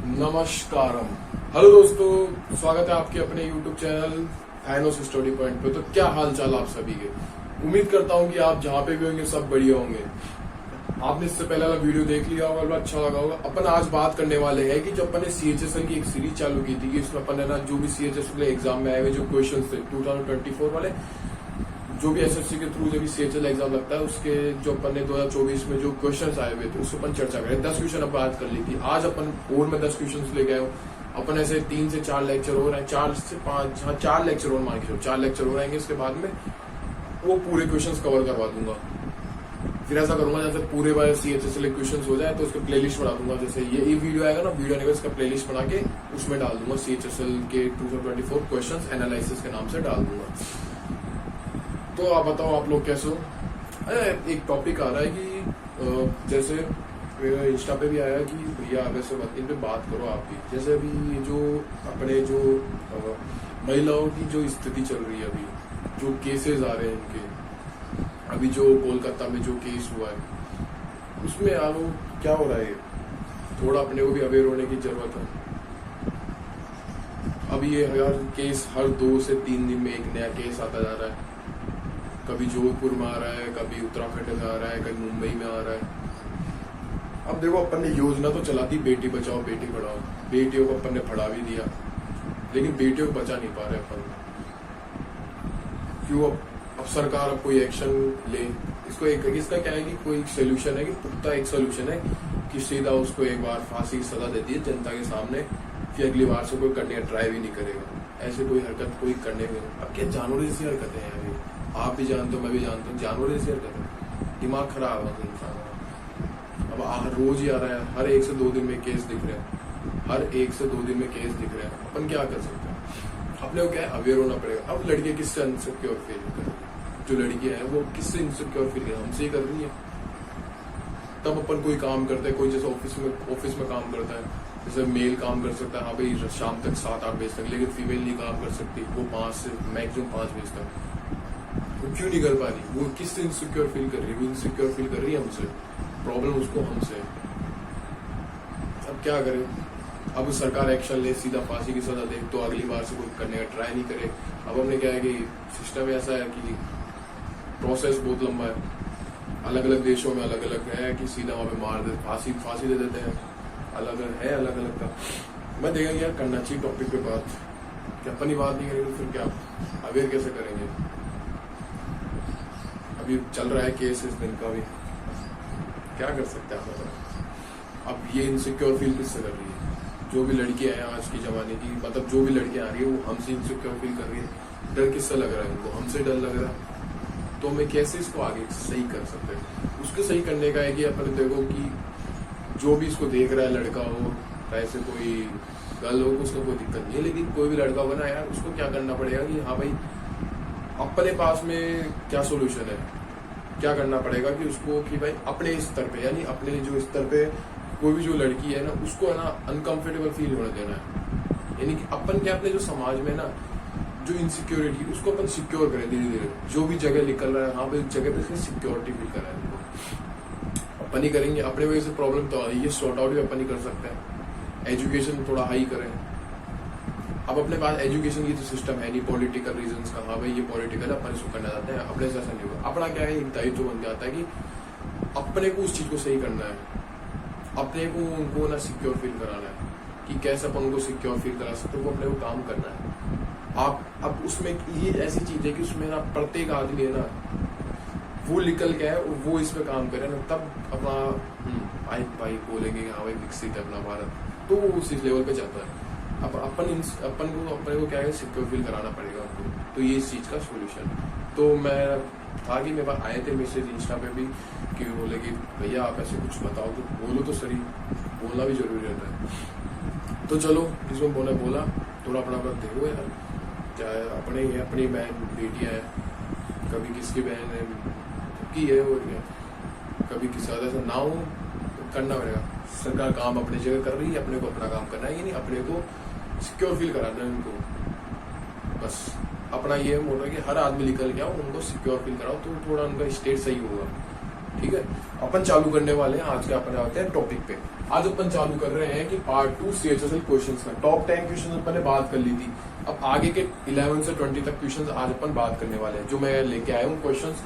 नमस्कारम। Hello दोस्तों, स्वागत है आपके अपने YouTube चैनल फाइनोस स्टडी पॉइंट पे। तो क्या हाल चाल आप सभी के। उम्मीद करता हूँ कि आप जहाँ पे भी होंगे सब बढ़िया होंगे। आपने इससे पहले वाला वीडियो देख लिया होगा, अच्छा लगा होगा। अपन आज बात करने वाले हैं कि जो अपन ने CHSL की एक सीरीज चालू की थी कि इसमें अपन है ना जो भी CHSL एग्जाम में आए हुए जो क्वेश्चन थे 2024 वाले, जो भी SSC के थ्रू जब भी CHSL एग्जाम लगता है उसके जो अपन ने 2024 में जो क्वेश्चंस आए हुए थे उससे अपन चर्चा करें। 10 क्वेश्चन अपन बात कर ली थी। आज अपन और में 10 क्वेश्चन लेके आए हो। अपन ऐसे 3 से 4 लेक्चर हो रहे हैं, 4 से 5, हाँ 4 लेक्चर और मान के चलो 4 लेक्चर हो रहेंगे। इसके बाद में वो पूरे क्वेश्चन कवर करवा दूंगा। फिर ऐसा करूंगा जैसे पूरे बार CHSL क्वेश्चन हो जाए तो उसका प्लेलिस्ट बना दूंगा। जैसे ये वीडियो आएगा ना, वीडियो आएगा इसका प्लेलिस्ट बना के उसमें डाल दूंगा। CHSL के 2024 क्वेश्चन एनालिसिस के नाम से डाल दूंगा। तो आप बताओ आप लोग कैसे हो। एक टॉपिक आ रहा है कि जैसे इंस्टा पे भी आया कि भैया आप ऐसे इन पे बात करो आप भी। जैसे अभी जो अपने जो महिलाओं की जो स्थिति चल रही है, अभी जो केसेस आ रहे हैं इनके, अभी जो कोलकाता में जो केस हुआ है उसमें आप क्या हो रहा है, थोड़ा अपने को भी अवेयर होने की जरूरत है। अभी ये हर केस हर 2 से 3 दिन में एक नया केस आता जा रहा है। कभी जोधपुर में आ रहा है, कभी उत्तराखंड में आ रहा है, कभी मुंबई में आ रहा है। अब देखो अपन ने योजना तो चला दी बेटी बचाओ बेटी पढ़ाओ, बेटियों को अपन ने पढ़ा भी दिया, लेकिन बेटियों को बचा नहीं पा रहे अपन। क्यों? अब सरकार अब कोई एक्शन ले। इसका क्या है कि कोई सोल्यूशन है कि पुख्ता एक सोल्यूशन है कि सीधा उसको एक बार फांसी की सजा देती है जनता के सामने, फिर अगली बार से कोई करने का ट्राई भी नहीं करेगा। ऐसे कोई हरकत कोई करने में, अब क्या जानवर जैसी हरकतें हैं अभी। आप भी जानते हो, मैं भी जानता हूँ, जानवर जैसी हरकत है। दिमाग खराब है इंसान का। अब रोज ही आ रहा है, हर 1 से 2 दिन में केस दिख रहे हैं, हर 1 से 2 दिन में केस दिख रहे हैं। अपन क्या कर सकते हैं? अपने को क्या है, अवेयर होना पड़ेगा। अब लड़कियां किससे इनसिक्योर फील कर रही है? जो लड़कियां हैं वो किससे इनसिक्योर फील कर रही है? हमसे ही कर रही है। तब अपन कोई काम करता है, कोई जैसे ऑफिस में काम करता है, जैसे मेल काम कर सकता है, हाँ भाई शाम तक 7-8 बजे तक, लेकिन फीमेल नहीं काम कर सकती। वो 5 से मैक्सिमम 5 बजे तक। वो क्यों नहीं कर पा रही? वो किससे इनसिक्योर फील कर रही है? वो इनसिक्योर फील कर रही है हमसे। प्रॉब्लम उसको हमसे है। अब क्या करें? अब सरकार एक्शन ले, सीधा फांसी की सजा दे तो अगली बार से कोई करने का ट्राई नहीं करे। अब हमने क्या है कि सिस्टम ऐसा है कि प्रोसेस बहुत लंबा है। अलग अलग देशों में अलग अलग है कि सीधा वहां पे मार दे, फांसी दे देते हैं। अलग अलग का मैं देखा यार करना चाहिए टॉपिक पे बात। क्या अपनी बात नहीं करेंगे फिर क्या अवेयर कैसे करेंगे? अभी चल रहा है केस इस दिन का भी, क्या कर सकते हैं आप? अब ये इनसिक्योर फील किससे कर रही है? जो भी लड़कियां हैं आज की जमाने की, मतलब जो भी लड़कियां आ रही है वो हमसे इनसिक्योर फील कर रही है। डर किससे लग रहा है उनको? हमसे डर लग रहा है। तो हमें कैसे इसको आगे सही कर सकते हैं? उसको सही करने का है कि अपन देखो कि जो भी इसको देख रहा है, लड़का हो ऐसे कोई गर्ल हो, उसको कोई दिक्कत नहीं है, लेकिन कोई भी लड़का होगा ना यार, उसको क्या करना पड़ेगा कि हाँ भाई अपने पास में क्या सोल्यूशन है, क्या करना पड़ेगा कि उसको कि भाई अपने स्तर पे, यानी अपने जो स्तर पे कोई भी जो लड़की है ना उसको है ना अनकंफर्टेबल फील होने देना है। यानी कि अपन क्या अपने जो समाज में ना जो इनसिक्योरिटी उसको अपन सिक्योर करें धीरे धीरे। जो भी जगह निकल रहा है, हाँ भाई जगह पे सिक्योरिटी फील कराए उनको। अपन ही करेंगे, अपने वजह से प्रॉब्लम तो ये सॉर्ट आउट भी अपन ही कर सकते हैं। एजुकेशन थोड़ा हाई करें। अब अपने पास एजुकेशन की तो सिस्टम है नहीं, पॉलिटिकल रीजंस का, हाँ भाई ये पॉलिटिकल है अपन इसको करना चाहते हैं, अपने से ऐसा नहीं होगा। अपना क्या है, एक दायित्व बन जाता है कि अपने को उस चीज को सही करना है, अपने को उनको ना सिक्योर फील कराना है कि कैसे अपन उनको सिक्योर फील करा सकते, वो अपने को काम करना है। आप अब उसमें ये ऐसी चीज है कि उसमें ना प्रत्येक आदमी है ना वो निकल गया है, वो इस पे काम करे ना, तब अपना भाई बोलेंगे हाँ भाई विकसित है अपना भारत, तो वो उस लेवल पे जाता है। अब अपने को क्या है, सिक्योर फील कराना पड़ेगा उनको। तो ये इस चीज का सोल्यूशन। तो मैं था कि मेरे पास आए थे मैसेज इंस्टा पे भी कि बोले कि भैया आप ऐसे कुछ बताओ, तो बोलो तो सही, बोलना भी जरूरी रहता है। तो चलो इसमें बोला थोड़ा अपना देखो यार, क्या है अपने ही अपनी बहन बेटियां हैं, कभी किसकी बहन है की है, और क्या कभी किसी ऐसा ना हो, करना पड़ेगा। सरकार काम अपनी जगह कर रही है, अपने को अपना काम करना है, ये नहीं अपने को सिक्योर फील कराना है उनको। बस अपना ये मोटो है कि हर आदमी निकल गया उनको सिक्योर फील कराओ, तो थोड़ा उनका स्टेट सही होगा। ठीक है, अपन चालू करने वाले हैं आज के। अपन आते हैं टॉपिक पे। आज अपन चालू कर रहे हैं कि पार्ट 2 CHSL क्वेश्चंस का। टॉप 10 क्वेश्चंस अपन ने बात कर ली थी। अब आगे के 11 से 20 तक क्वेश्चंस आज अपन बात करने वाले हैं, जो मैं लेके आया हूँ क्वेश्चंस।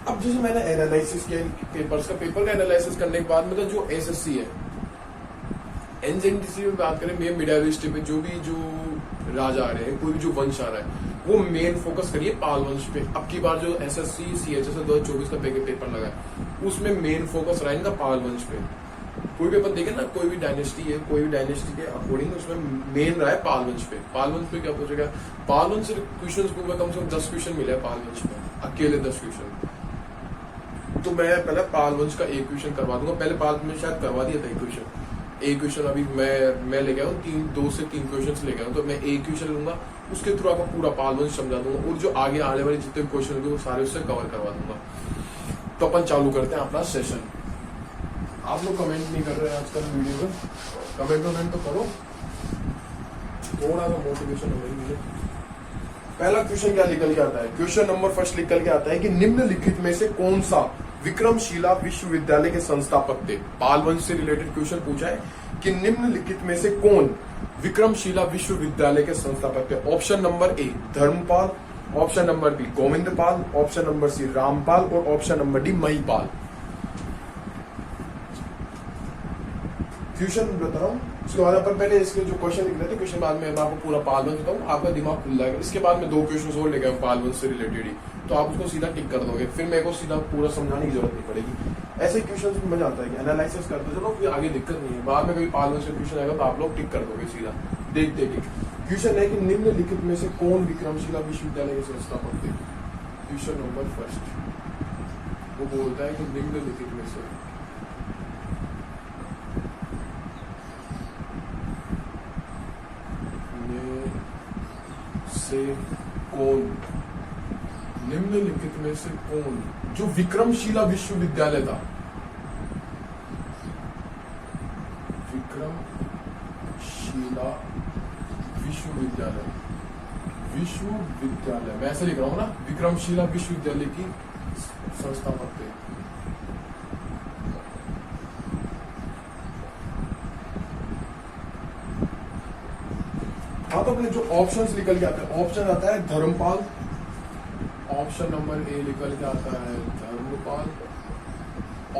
अब जैसे मैंने एनालिसिस किया पेपर्स का, पेपर का एनालिसिस करने के बाद मतलब जो एसएससी है, एनसीईआरटी में बात करें, मेन मीडिया हिस्ट्री में जो राजा आ रहे हैं, कोई भी जो वंश आ रहा है, वो मेन फोकस करिए पाल वंश पे। अब की बार जो एसएससी CHSL 2024 का पेपर लगा है, उसमें मेन फोकस रहा इनका पाल वंश पे। कोई भी अपन देखे ना, कोई भी डायनेस्टी है, कोई भी डायनेस्टी के अकॉर्डिंग उसमें मेन रहा है पाल वंश पे। पाल वंश पे क्या पूछेगा, पाल वंश से क्वेश्चन कम से कम 10 क्वेश्चन मिले पाल वंश पे, अकेले 10 क्वेश्चन। तो मैं पहले पाल वंश का एक क्वेश्चन करवा दूंगा। पहले पाल में शायद करवा दिया था एक क्वेश्चन अभी मैं ले गया हूँ, 2 से 3 क्वेश्चन ले गया हूँ। तो मैं एक क्वेश्चन लूंगा, उसके थ्रू आपको पूरा पाल वंश समझा दूंगा, और जो आगे आने वाले जितने क्वेश्चन होंगे वो सारे उससे कवर करवा दूंगा। तो अपन चालू करते हैं अपना सेशन। आप लोग कमेंट नहीं कर रहे हैं आजकल वीडियो में, कमेंट तो करो, थोड़ा सा मोटिवेशन हो गई मुझे। पहला क्वेश्चन क्या निकल के आता है, क्वेश्चन नंबर फर्स्ट निकल के आता है कि निम्नलिखित में से कौन सा विक्रमशिला विश्वविद्यालय के संस्थापक थे। पाल वंश से रिलेटेड क्वेश्चन पूछा है कि निम्नलिखित में से कौन विक्रमशिला विश्वविद्यालय के संस्थापक थे। Option number A Dharmpal, option number B Govindpal, option number C Rampal और option number D Mahipal. Question बता रहा हूँ, उसके बाद अपन पहले इसके जो क्वेश्चन लिख रहे थे, क्वेश्चन बाद में मैं आपको पूरा पाल वंश बताऊँ, आपका दिमाग खुल जाएगा। इसके बाद में 2 क्वेश्चन और लेके पाल वंश से रिलेटेड ही, तो आप उसको सीधा टिक कर दोगे, फिर मेरे को सीधा पूरा समझाने की जरूरत नहीं पड़ेगी। ऐसे क्वेश्चन में मजा आता है कि एनालिसिस करते चलो, फिर आगे दिक्कत नहीं है। बाद में कभी पाल वंश से क्वेश्चन आएगा तो आप लोग टिक कर दोगे सीधा, देखते टिक। क्वेश्चन है कि निम्नलिखित में से कौन विक्रमशिला विश्वविद्यालय के संस्थापक थे। क्वेश्चन नंबर फर्स्ट वो बोलता है कि निम्नलिखित में से कौन, निम्नलिखित में से कौन जो विक्रमशिला विश्वविद्यालय था, विक्रमशिला विश्वविद्यालय मैं ऐसे लिख रहा हूं ना, विक्रमशिला विश्वविद्यालय की संस्थापक थे। तो अपने जो ऑप्शंस निकल के आते हैं, ऑप्शन आता है धर्मपाल, ऑप्शन नंबर ए निकल के आता है धर्मपाल,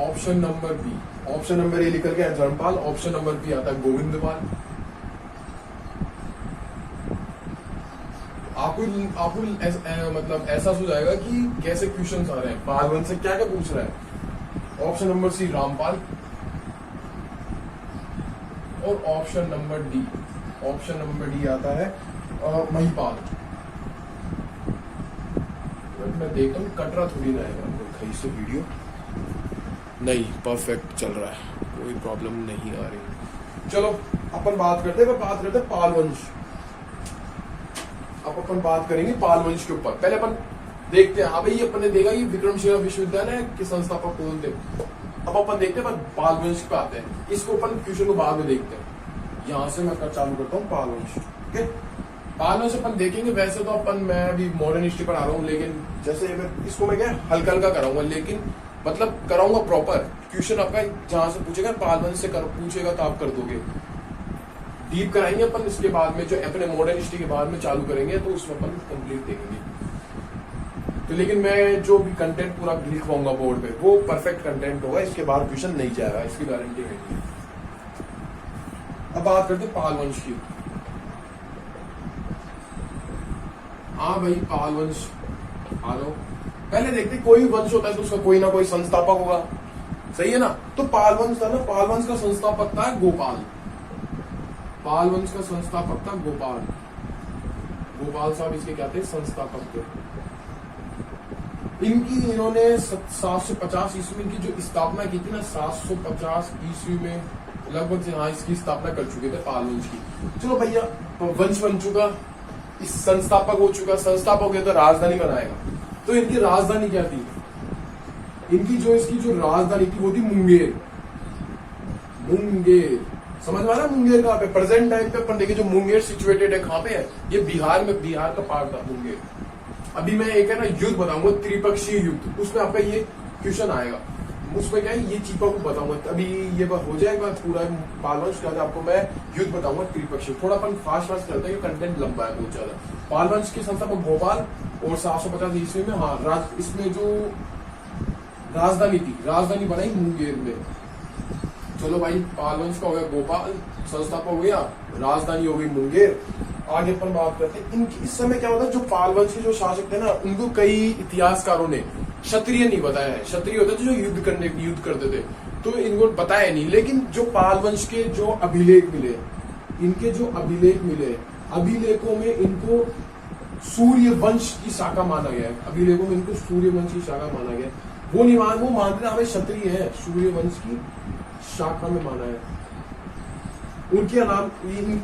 ऑप्शन नंबर ए निकल के है धर्मपाल, ऑप्शन नंबर बी आता है गोविंदपाल। आपको मतलब ऐसा सुझाएगा कि कैसे क्वेश्चंस आ रहे हैं, पाल वंश से क्या क्या पूछ रहा है। ऑप्शन नंबर सी रामपाल और ऑप्शन नंबर डी आता है महिपाल। मैं देखता हूँ कटरा थोड़ी ना आएगा कहीं से वीडियो, नहीं परफेक्ट चल रहा है, कोई प्रॉब्लम नहीं आ रही। चलो अपन बात करते हैं पाल वंश। अब अपन बात करेंगे पाल वंश के ऊपर। पहले अपन देखते हैं, हाँ भाई अपन ने देखा कि विक्रमशिला विश्वविद्यालय के संस्थापक कौन थे। अब अपन देखते हैं पाल वंश पे आते हैं, इसको अपन क्वेश्चन को बाद में देखते हैं। यहां से मैं चालू करता हूँ पाल वंश। पाल वंश अपन देखेंगे, वैसे तो मैं अभी मॉडर्न हिस्ट्री पर आ रहा हूँ, लेकिन जैसे इसको मैं क्या हल्का कराऊंगा, लेकिन मतलब कराऊंगा प्रॉपर। क्वेश्चन आपका जहां से पूछेगा पाल वंश से पूछेगा तो आप कर दोगे। डीप कराएंगे अपन, इसके बाद में जो अपने मॉडर्न हिस्ट्री के बाद में चालू करेंगे तो उसमें अपन कंप्लीट देखेंगे। तो लेकिन मैं जो भी कंटेंट पूरा लिखवाऊंगा बोर्ड पे वो परफेक्ट कंटेंट होगा, इसके बाद क्वेश्चन नहीं जाएगा, इसकी गारंटी है। अब बात करते पाल वंश की। हाँ भाई पाल वंश आ लो, पहले देखते कोई वंश होता है तो उसका कोई ना कोई संस्थापक होगा, सही है ना। तो पाल वंश था ना, पाल वंश का संस्थापक था गोपाल। पाल वंश का संस्थापक था गोपाल साहब इसके क्या थे, संस्थापक थे। इन्होंने 750 ईस्वी की जो स्थापना की थी ना, 750 ईस्वी में लगभग हाँ इसकी स्थापना कर चुके थे पाल वंश की। चलो भैया वंश बन चुका, इस संस्थापक हो चुका, संस्थापक हो गया तो राजधानी बनाएगा। तो इनकी राजधानी क्या थी, इसकी जो राजधानी थी वो थी मुंगेर। समझ में आ रहा है मुंगेर कहाँ पे, प्रेजेंट टाइम पे अपन देखिए जो मुंगेर सिचुएटेड है कहाँ पे है, ये बिहार का पार्ट था मुंगेर। अभी मैं एक है ना युद्ध बताऊंगा, त्रिपक्षीय युद्ध, उसमें आपका ये क्वेश्चन आएगा। उसमें क्या है, ये चीपा को बताऊंगा अभी, ये हो जाएगा पूरा पालवंश के बाद आपको मैं युद्ध बताऊंगा त्रिपक्षीय। थोड़ा अपन फास्ट करते हैं, कंटेंट लंबा है बहुत ज्यादा। पालवंश के संस्थापक भोपाल और 750 ईस्वी में, हाँ इसमें जो राजधानी थी, राजधानी बनाई मुंगेर में। चलो भाई, पालवंश का हो गया भोपाल, संस्थापक हो गया, राजधानी हो गई मुंगेर। आगे अपन बात करते हैं इनकी। इस समय क्या होता है, जो पालवंश के जो शासक थे ना, उनको कई इतिहासकारों ने क्षत्रिय नहीं बताया है। क्षत्रिय होते थे जो युद्ध करते थे, तो इनको बताया नहीं। लेकिन जो पालवंश के जो अभिलेख मिले, इनके जो अभिलेख मिले, अभिलेखों में इनको सूर्य वंश की शाखा माना गया है। अभिलेखों में इनको सूर्य वंश की शाखा माना गया है। वो मानते हमें क्षत्रिय है, सूर्य वंश की शाखा में माना है। उनके नाम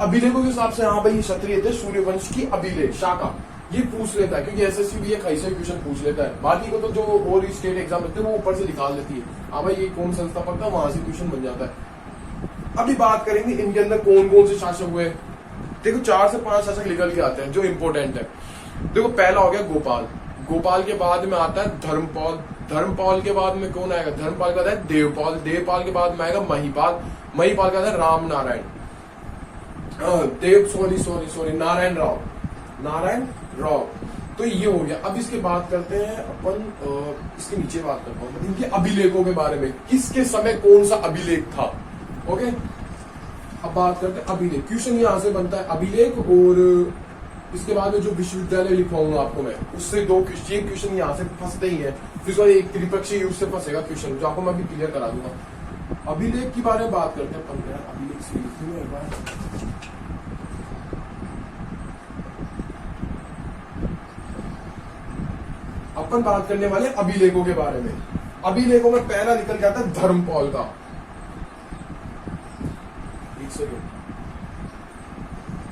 अभिलेखों के हिसाब से, हाँ भाई क्षत्रिय थे, सूर्य वंश की अभिलेख शाखा, ये पूछ लेता है क्योंकि एसएससी भी एक ऐसे क्वेश्चन पूछ लेता है। बाकी को तो जो और स्टेट एग्जाम होते हैं वो ऊपर से निकाल लेती है, हाँ भाई ये कौन संस्थापक था, वहां से क्वेश्चन बन जाता है। अभी बात करेंगे इनके अंदर कौन कौन से शासक हुए। देखो 4 से 5 शासक निकल के आते हैं जो इंपोर्टेंट है। देखो पहला हो गया गोपाल, गोपाल के बाद में आता है धर्मपाल, धर्मपाल के बाद में कौन आएगा, धर्मपाल के बाद है देवपाल, देवपाल के बाद में आएगा महिपाल, महिपाल के बाद है राम नारायण नारायण राव, नारायण राव। तो ये हो गया। अब इसके बात करते हैं अपन, इसके नीचे बात करता हूं इनके अभिलेखों के बारे में, किसके समय कौन सा अभिलेख था। ओके, अब बात करते हैं अभिलेख। क्वेश्चन यहां से बनता है अभिलेख, और इसके बाद में जो विश्वविद्यालय लिखवाऊंगा आपको मैं, उससे 2 क्वेश्चन यहाँ से फंसते ही है, फिर एक त्रिपक्षीय युद्ध से फंसेगा क्वेश्चन, जो आपको मैं अभी क्लियर करा दूंगा। अभिलेख के बारे में बात करते हैं अपन। अभिलेख से लिखूंगा एक बार। अपन बात करने वाले अभिलेखों के बारे में। अभिलेखों में पहला निकल जाता है धर्मपाल का। एक सेकंड,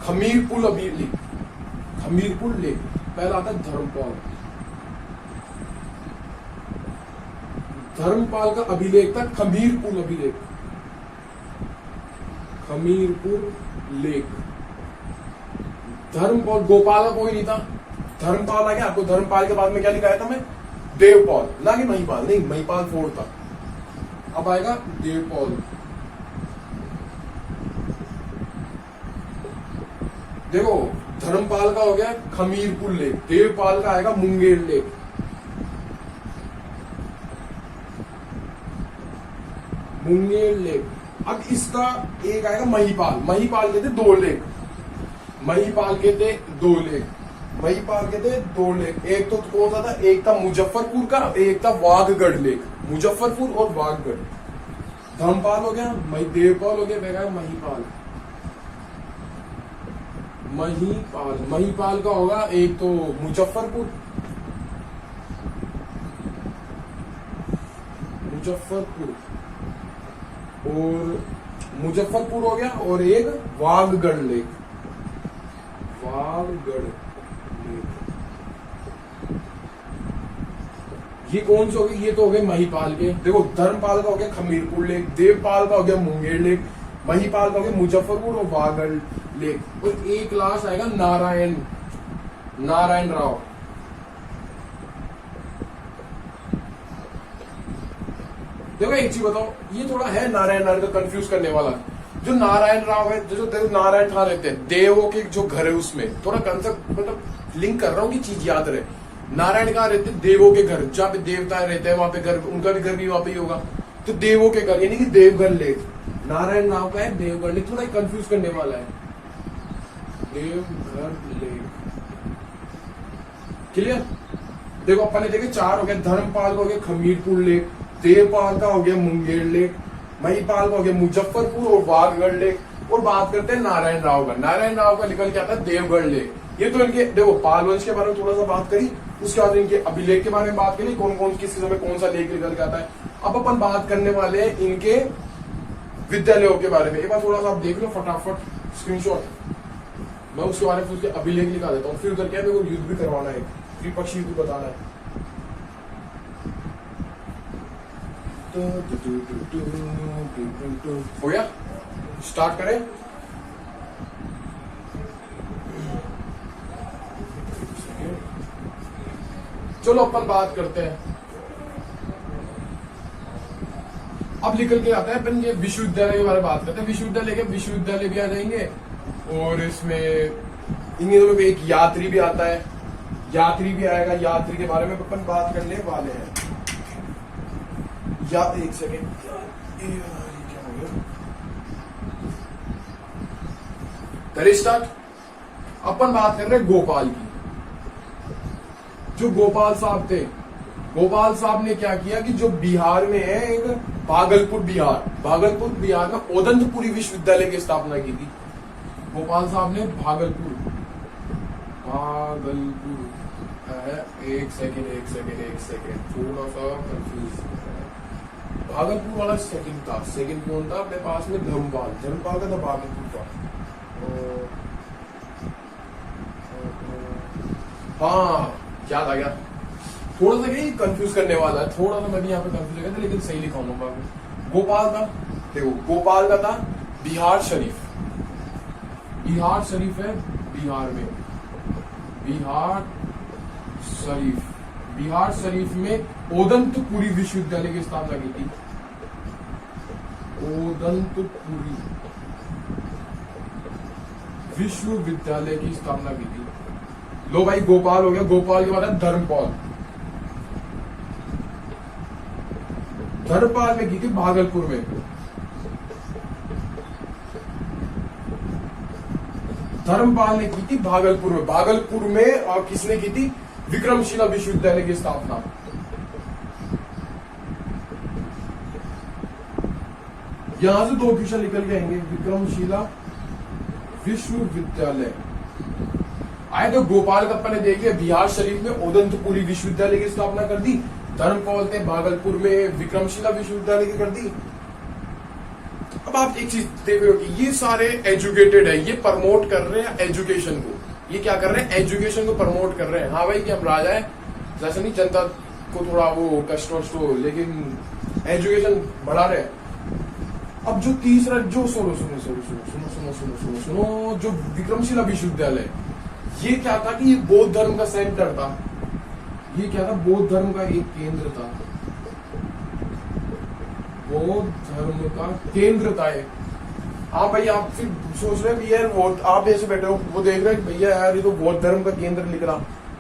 खमीरपुर अभिलेख, खमीरपुर लेख पहला आता है धर्मपाल। धर्मपाल का अभिलेख था खमीरपुर अभिलेख, खमीरपुर लेख। धर्मपाल, गोपाल का कोई नहीं था, धर्मपाल आ गया। आपको धर्मपाल के बाद में क्या लिखाया था मैं, देवपाल, ना कि महिपाल, नहीं महिपाल 4 था। अब आएगा देवपाल। देखो धर्मपाल का हो गया खमीरपुर लेख, देवपाल का आएगा मुंगेर लेख। मुंगेर लेख। अब इसका एक आएगा महिपाल, महिपाल के थे 2 लेख, महिपाल के थे 2 लेख, महिपाल के थे 2 लेख। एक तो कौन सा था, एक था मुजफ्फरपुर का, एक था वाघगढ़ लेख, मुजफ्फरपुर और वाघगढ़। धर्मपाल हो गया, देवपाल हो गया, वह महिपाल। महिपाल, महिपाल का होगा एक तो मुजफ्फरपुर, मुजफ्फरपुर और मुजफ्फरपुर हो गया, और एक वाघगढ़ लेख, वाघगढ़ लेख। ये कौन से हो गए, ये तो हो गए महिपाल के। देखो धर्मपाल का हो गया खमीरपुर लेख, देवपाल का हो गया मुंगेर लेख, महिपाल का हो गया मुजफ्फरपुर और वाघगढ़ लेख। और एक लास्ट आएगा नारायण, नारायण राव। देखो एक चीज बताओ, ये थोड़ा है नारायण का कंफ्यूज करने वाला। जो नारायण राव है, जो नारायण कहाँ रहते हैं, देवों के जो घर है उसमें, थोड़ा कंसेप्ट मतलब लिंक कर रहा हूँ कि चीज याद रहे। नारायण कहाँ रहते हैं, देवों के घर, जहाँ पे देवता रहते हैं वहां पे घर, उनका भी घर भी वहां पे ही होगा। तो देवों के घर यानी कि देवघर लेख। नारायण राव का है देवघर लेख, थोड़ा कंफ्यूज करने वाला है, देवघर लेख। क्लियर। देखो अपन ने देखे 4 हो गए, धर्मपाल का हो गया खमीरपुर लेख, देवपाल का हो गया मुंगेर लेख, महिपाल का हो गया मुजफ्फरपुर और वाघगढ़ लेख। और बात करते हैं नारायण राव का। नारायण राव का निकल के आता है देवगढ़ लेख। ये तो इनके देखो पालवंश के बारे में थोड़ा सा बात करी, उसके बाद इनके अभिलेख के बारे में बात करी, कौन कौन किस समय कौन सा लेख निकल के आता है। अब अपन बात करने वाले हैं इनके विद्यालयों के बारे में। एक बार थोड़ा सा आप देख लो फटाफट स्क्रीनशॉट, मैं उसके बारे में उसके अभिलेख लिखा देता हूँ। फिर उधर क्या मेरे को युद्ध भी करवाना है, त्रिपक्षीय युद्ध बताना है। हो गया, स्टार्ट करें। चलो अपन बात करते हैं अब निकल के आता है अपन ये विश्वविद्यालय के बारे में बात करते हैं। विश्वविद्यालय भी आ जाएंगे, और इसमें इन्हीं दोनों में एक यात्री भी आता है, यात्री भी आएगा। यात्री के बारे में अपन बात करने वाले हैं। या एक सेकेंड, क्या हो गया, करें स्टार्ट। अपन बात कर रहे हैं गोपाल की। जो गोपाल साहब थे, गोपाल साहब ने क्या किया कि जो बिहार में है एक भागलपुर बिहार में ओदंतपुरी विश्वविद्यालय की स्थापना की थी। गोपाल साहब ने भागलपुर है, एक सेकेंड थोड़ा सा कंफ्यूज। भागलपुर वाला सेकंड कौन था अपने पास में? धर्मपाल का था भागलपुर का। हाँ, याद आ गया। थोड़ा सा यही कंफ्यूज करने वाला है, थोड़ा सा मैं भी यहाँ पे कंफ्यूज हो गया था, लेकिन सही लिखाऊंगा। गोपाल था, देखो गोपाल का था बिहार शरीफ है बिहार में। बिहार शरीफ में ओदंतपुरी विश्वविद्यालय की स्थापना की थी। ओदंतपुरी विश्वविद्यालय की स्थापना की थी। लो भाई, गोपाल हो गया। गोपाल के बाद है धर्मपाल ने की थी भागलपुर में। धर्मपाल ने की थी भागलपुर में। और किसने की थी? विक्रमशिला विश्वविद्यालय की स्थापना। यहां से दो क्वेश्चन निकल के आएंगे। विक्रमशिला विश्वविद्यालय आए तो गोपाल का अपन ने देख लिया, बिहार शरीफ में ओदंतपुरी विश्वविद्यालय की स्थापना कर दी। धर्मपाल ने भागलपुर में विक्रमशिला विश्वविद्यालय की कर दी। अब आप एक चीज देख रहे हो कि ये सारे एजुकेटेड है, ये प्रमोट कर रहे हैं एजुकेशन को। ये क्या कर रहे हैं? एजुकेशन को प्रमोट कर रहे हैं। हाँ भाई, कि हम राजा है, जैसे नहीं जनता को थोड़ा वो कष्ट वष्ट हो, लेकिन एजुकेशन बढ़ा रहे हैं। अब जो तीसरा, जो सुनो जो विक्रमशिला विश्वविद्यालय, ये क्या था कि ये बौद्ध धर्म का सेंटर था। ये क्या था? बौद्ध धर्म का एक केंद्र था। बौद्ध धर्म का केंद्र था ये। हाँ भाई, आप फिर सोच रहे हैं यार, आप ऐसे बैठे हो, वो देख रहे हैं भैया यार ये तो बौद्ध धर्म का केंद्र लिख रहा।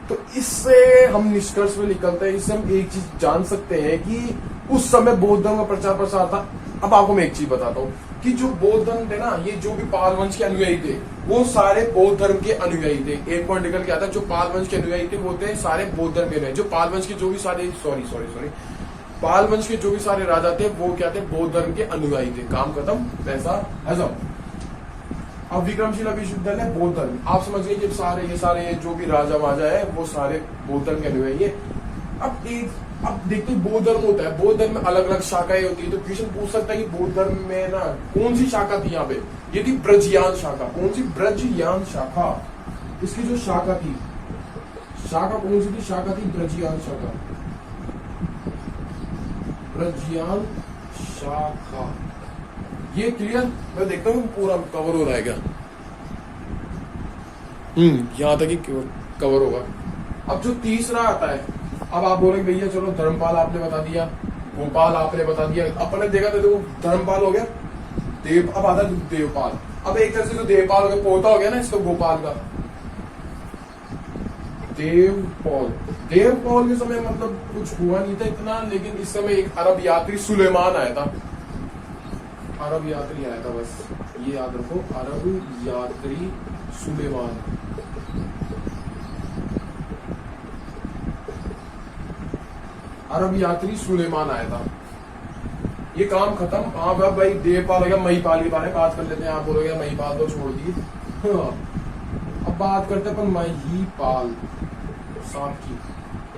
तो इससे हम निष्कर्ष में निकलते हैं, इससे हम एक चीज जान सकते हैं कि उस समय बौद्ध धर्म का प्रचार प्रसार था। अब आपको मैं एक चीज बताता हूँ कि जो बौद्ध धर्म थे ना, ये जो भी पाल वंश के अनुयायी थे, वो सारे बौद्ध धर्म के अनुयायी थे। एक पॉइंट निकल के आता है, जो पाल वंश के अनुयायी थे वो थे सारे बौद्ध धर्म के अनुयायी। जो पाल वंश के जो भी सारे पाल वंश के जो भी सारे राजा थे वो क्या थे? बौद्ध धर्म के अनुयायी थे। काम खत्म, पैसा हजम। अब विक्रमशिला विश्वविद्यालय बौद्ध धर्म, आप समझ गए कि ये सारे जो भी राजा वाजा है वो सारे बौद्ध धर्म के अनुयायी है। अब देखते हैं बौद्ध धर्म होता है, बौद्ध धर्म में अलग अलग शाखाएं होती है। तो क्वेश्चन पूछ सकता है कि बौद्ध धर्म में ना कौन सी शाखा थी? यहाँ पे ये थी ब्रजयान शाखा। कौन सी? ब्रजयान शाखा। इसकी जो शाखा थी, शाखा कौन सी थी? शाखा थी ब्रजयान शाखा। ब्रजयान शाखा, ये क्लियर? मैं देखता हूँ पूरा कवर हो रहा है क्या। यहां तक ही कवर होगा। अब जो तीसरा आता है, अब आप बोलेंगे भैया चलो धर्मपाल आपने बता दिया, गोपाल आपने बता दिया, अपन ने देखा था देखो धर्मपाल हो गया, अब आता है देवपाल। अब एक तरह से जो देवपाल हो गया, पोता हो गया ना इसको गोपाल का, देवपाल के समय मतलब कुछ हुआ नहीं था इतना, लेकिन इस समय एक अरब यात्री सुलेमान आया था। अरब यात्री आया था, बस ये याद रखो, अरब यात्री सुलेमान। अरब यात्री सुलेमान आया था। ये काम खत्म। हाँ भाई देवपाल हो गया, महिपाल के बारे में बात कर लेते हैं। आप बोलोगे महिपाल तो छोड़ दी। अब बात करते हैं अपन महिपाल साहब की।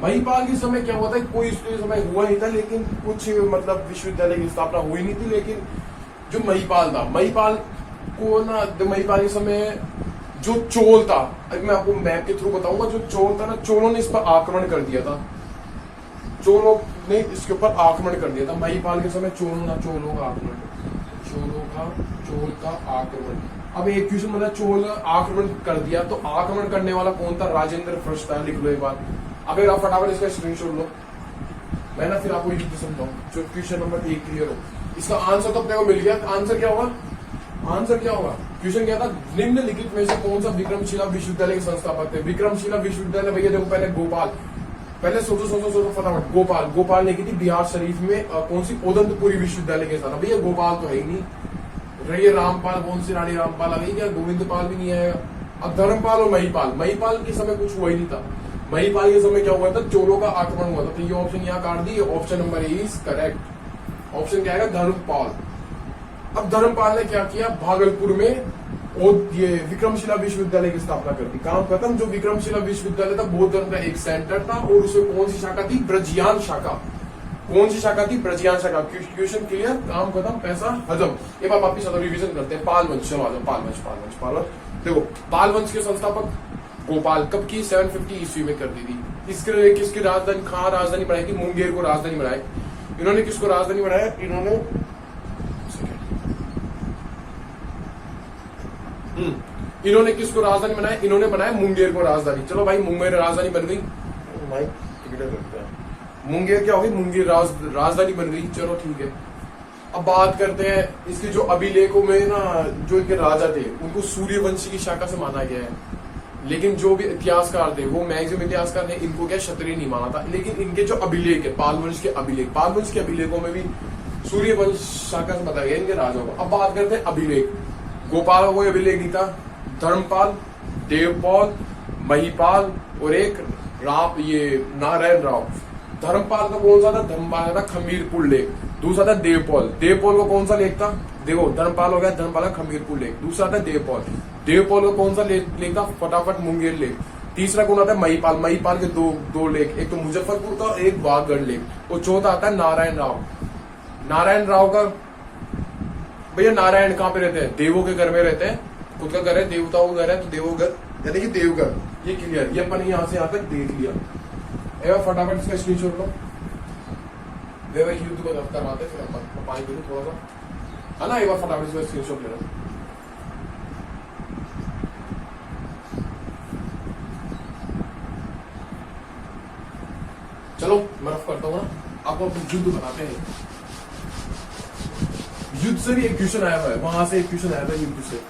महिपाल के समय क्या हुआ था? कोई इसके समय हुआ नहीं था, लेकिन कुछ मतलब विश्वविद्यालय की स्थापना हुई नहीं थी। लेकिन जो महिपाल था, महिपाल को ना, महिपाल के समय जो चोल था, अभी मैं आपको मैप के थ्रू बताऊंगा, जो चोल था ना, चोलों ने इस पर आक्रमण कर दिया था। चोलों ने इसके ऊपर आक्रमण कर दिया था। महिपाल के समय चोलों का आक्रमण। अब एक क्वेश्चन मतलब चोल आक्रमण कर दिया, तो आक्रमण करने वाला कौन था? राजेंद्र प्रस्थ था। लिख लो एक बार। अब एक आप फटाफट इसका स्क्रीनशॉट लो, मैं ना फिर आपको ये समझाऊं, जो क्वेश्चन नंबर 1 क्लियर हो। इसका आंसर तो अपने को मिल गया। आंसर क्या होगा? आंसर क्या होगा? क्वेश्चन क्या था? निम्नलिखित में से कौन सा विक्रमशिला विश्वविद्यालय के संस्थापक थे? विक्रमशिला विश्वविद्यालय भैया देखो, पहले गोपाल, पहले सोचो फटाफट। गोपाल ने की थी बिहार शरीफ में कौन सी? उदंतपुरी विश्वविद्यालय के साथ। भैया गोपाल तो है ही नहीं रही। रामपाल, कौन सी रानी रामपाल आ गई क्या? गोविंद पाल भी नहीं आएगा। अब धर्मपाल और महिपाल के समय कुछ हुआ ही नहीं था। महिपाल के समय क्या हुआ था? चोलों का आक्रमण हुआ था। तो ये ऑप्शन यहाँ काट दी। Option number is correct. Option क्या आएगा? धर्मपाल। अब धर्मपाल ने क्या किया? भागलपुर में और ये विक्रमशिला विश्वविद्यालय की स्थापना कर दी। काम खत्म। जो विक्रमशिला विश्वविद्यालय था बौद्ध धर्म का एक सेंटर था और उसमें कौन सी शाखा थी? ब्रजियान शाखा। कौन सी शाखा थी? ब्रजियान शाखा। क्वेश्चन क्लियर, काम खत्म, पैसा हजम। एक बार वापिस रिविजन करते हैं। पाल वंश, चलो आ जाओ। पाल वंश देखो, पाल वंश के संस्थापक गोपाल कब की? 750 ईस्वी में कर दी थी। किसकी राजधानी, कहाँ राजधानी बनाई थी? मुंगेर को राजधानी बनाई। इन्होंने किसको राजधानी बनाया? इन्होंने किसको राजधानी बनाया? इन्होंने बनाया मुंगेर को राजधानी। चलो भाई, मुंगेर राजधानी बन गई। मुंगेर क्या होगी? मुंगेर राजधानी बन गई। चलो ठीक है। अब बात करते हैं इसके जो अभिलेखों में ना, जो इनके राजा थे उनको सूर्यवंशी की शाखा से माना गया है। लेकिन जो भी इतिहासकार थे, वो मैक्सिमम इतिहासकार ने इनको क्या क्षत्रिय नहीं माना था। लेकिन इनके जो अभिलेख है, पाल वंश के अभिलेखों में भी सूर्यवंश शाखा से बताया गया इनके राजाओं को। अब बात करते हैं अभिलेख। गोपाल का कोई अभिलेख नहीं था। धर्मपाल, देवपाल, महिपाल और एक ये नारायण राव। धर्मपाल का कौन सा था? धर्मपाल था खमीरपुर लेख। दूसरा था देवपाल को कौन सा लेख था? देखो, धर्मपाल हो गया, धर्मपाल का खमीरपुर लेख। दूसरा था देवपाल को कौन सा लेख था? फटाफट मुंगेर लेख। तीसरा कौन आता है? महिपाल के दो लेख, एक तो मुजफ्फरपुर का और एक बागगढ़ लेख। और चौथा आता है नारायण राव का। भैया नारायण कहाँ पे रहते हैं? देवों के घर में रहते हैं। खुद का घर है, देवताओं का घर है, तो देवोघर यानी कि देवघर। ये क्लियर, ये अपन यहाँ से यहाँ तक देख लिया। फटाफट इसका स्क्रीनशॉट लो। युद्ध को करवाते फिर अपन पानी पी थोड़ा सा, है ना। एक बार फटाफट इसका स्क्रीनशॉट ले लो। चलो मैं रफ करता हूँ ना, आपको युद्ध बनाते हैं। युद्ध से भी एक क्वेश्चन आया हुआ है, वहां से एक क्वेश्चन आया था युद्ध से।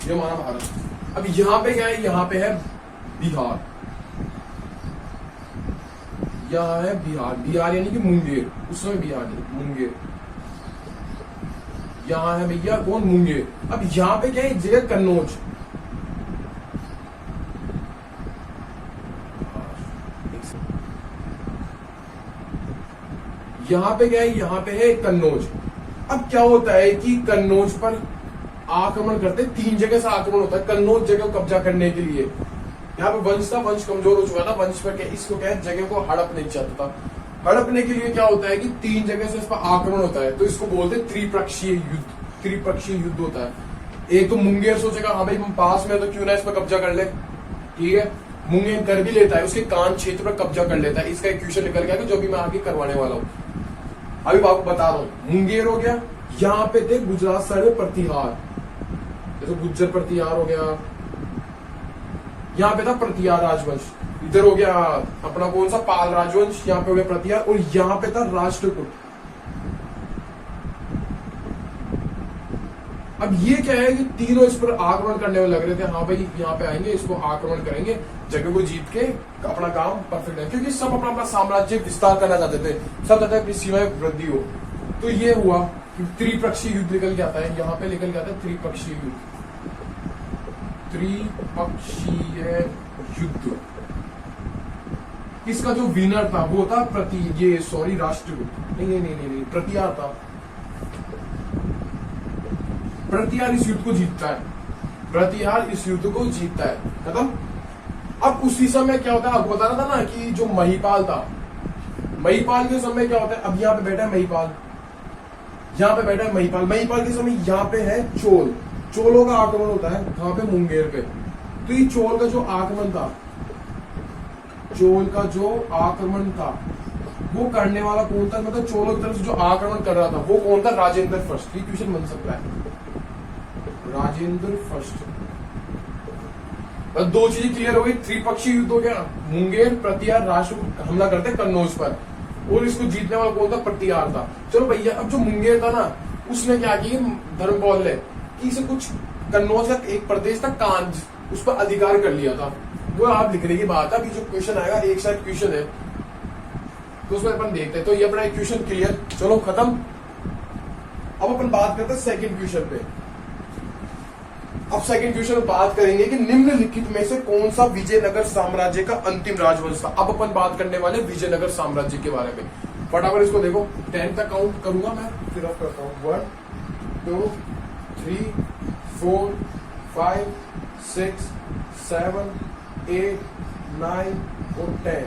ये हमारा भारत। अब यहाँ पे क्या है? यहाँ पे है बिहार। यहाँ है बिहार यानी कि मुंगेर। उस समय बिहार नहीं, मुंगेर। यहाँ है भैया कौन? मुंगेर। अब यहाँ पे क्या है? एक जगह कन्नौज। यहाँ पे क्या है? यहाँ पे है कन्नौज। अब क्या होता है कि कन्नौज पर आक्रमण करते, 3 जगह से आक्रमण होता है कन्नौज जगह को कब्जा करने के लिए। यहाँ पे वंश था, वंश कमजोर हो चुका था। वंश पर क्या, इसको क्या है, जगह को हड़प नहीं चाहता था। हड़पने के लिए क्या होता है कि 3 जगह से इस पर आक्रमण होता है, तो इसको बोलते हैं त्रिपक्षीय युद्ध। त्रिपक्षीय युद्ध होता है। एक तो मुंगेर सोचेगा हाँ भाई हम पास में, तो क्यों ना इस पर कब्जा कर ले। ठीक है, मुंगेर कर भी लेता है, उसके कान क्षेत्र पर कब्जा कर लेता है। इसका एक क्वेश्चन निकल गया जो भी मैं आगे करवाने वाला हूँ। अभी आपको बता रहा हूँ, मुंगेर हो गया। यहाँ पे थे गुजरात साइड में प्रतिहार, जैसे गुज्जर प्रतिहार हो गया। यहाँ पे था प्रतिहार राजवंश। इधर हो गया अपना कौन सा, पाल राजवंश। यहाँ पे हो गया प्रतिहार। और यहाँ पे था राष्ट्रकूट। अब ये क्या है कि तीनों इस पर आक्रमण करने में लग रहे थे। हाँ भाई यहाँ पे आएंगे, इसको आक्रमण करेंगे, जगह को जीत के अपना काम परफेक्ट है, क्योंकि सब अपना अपना साम्राज्य विस्तार करना चाहते थे। सब चाहते अपनी सीमा में वृद्धि हो। तो ये हुआ कि त्रिपक्षीय युद्ध निकल के आता है। यहाँ पे निकल के आता है त्रिपक्षीय युद्ध। त्रिपक्षीय युद्ध, इसका जो विनर था वो था राष्ट्रकूट। नहीं, प्रतिहार था। प्रतिहार इस युद्ध को जीतता है। प्रतिहार इस युद्ध को जीतता है, खत्म। अब उसी समय क्या होता है, आपको बता रहा था ना कि जो महिपाल था, महिपाल के समय क्या होता है, अब यहाँ पे बैठा है महिपाल, यहाँ पे बैठा है महिपाल। महिपाल के समय यहाँ पे है चोल। चोलों का आक्रमण होता है कहाँ पे, मुंगेर पे। तो ये चोल का जो आक्रमण था, चोल का जो आक्रमण था वो करने वाला कौन था, मतलब चोलों की तरफ से जो आक्रमण कर रहा था वो कौन था, राजेंद्र फर्स्ट। ये क्वेश्चन बन सकता है, राजेंद्र फर्स्ट। दो चीजें क्लियर हो गई, त्रिपक्षीय युद्ध हो गया, मुंगेर प्रतिहार राष्ट्र हमला करते कन्नौज पर, और इसको जीतने वाला कौन था, प्रतिहार था। चलो भैया, अब जो मुंगेर था ना, उसने क्या किया धर्मपाल ने कि इसे कुछ कन्नौज का एक प्रदेश था कांज, उस पर अधिकार कर लिया था। वो आप लिखने की बात है, अभी जो क्वेश्चन आएगा एक साइड क्वेश्चन है तो उसमें अपन देखते हैं। तो ये अपना एक क्वेश्चन क्लियर, चलो खत्म। अब अपन बात करते हैं सेकंड क्वेश्चन पे। अब सेकंड क्वेश्चन में बात करेंगे कि निम्नलिखित में से कौन सा विजयनगर साम्राज्य का अंतिम राजवंश था। अब अपन बात करने वाले विजयनगर साम्राज्य के बारे में। फटाफट इसको देखो, 10 तक काउंट करूंगा मैं, फिर आप करता हूं 1 2 3 4 5 6 7 8 9 और 10।